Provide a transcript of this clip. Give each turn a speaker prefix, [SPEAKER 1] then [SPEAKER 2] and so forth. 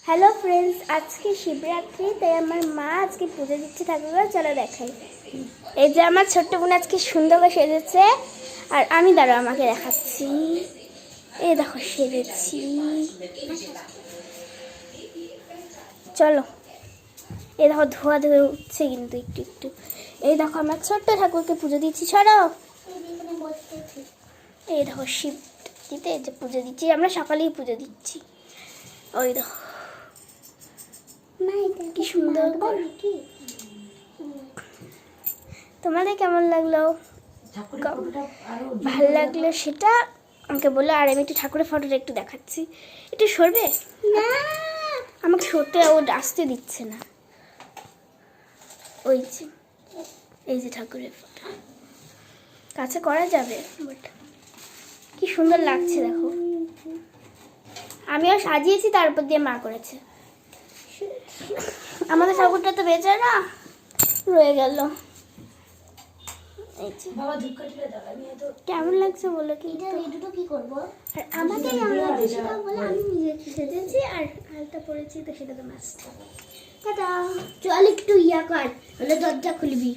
[SPEAKER 1] Hello friends, আজকে শিবরাত্রি, তাই আমার মা আজকে পুজো দিচ্ছে ঠাকুরঘর। চলো দেখাই। এই যে আমার ছোট্ট বোন আজকে সুন্দর করে সেজেছে, আর আমি দাঁড়াও আমাকে দেখাচ্ছি। এই দেখো সেজেছি, চলো। এই দেখো ধোয়া ধুয়ে উঠছে কিন্তু একটু একটু। এই দেখো আমার ছোট্ট ঠাকুরকে পুজো দিচ্ছি, ছড়াও। এই দেখো শিব দিতে এই যে পুজো দিচ্ছি, আমরা সকালেই পুজো দিচ্ছি। ওই দেখো কি সুন্দর। তোমাদের কেমন লাগলো? ভালো লাগলো সেটা আমাকে বললো। আর আমি একটু ঠাকুরের ফটোটা একটু দেখাচ্ছি, একটু সরবে না, আমাকে সরতে ও আসতে দিচ্ছে না। ওই যে এই যে ঠাকুরের ফটো কাছে করা যাবে, বাট কি সুন্দর লাগছে দেখো। আমিও সাজিয়েছি, তারপর দিয়ে মা করেছে। আমাদের ঠাকুরটা তো বেচারা রয়ে গেল। কেমন লাগছে বলো? কিন্তু কি করবো, আর আমাকে কেমন লাগছে সেটা বলে। আমি নিজে সেজেছি আর আলতা পরেছি, তো সেটা তো মাস্ট। টাটা। চল একটু ইয়া কর, হলে দরজা খুলবি।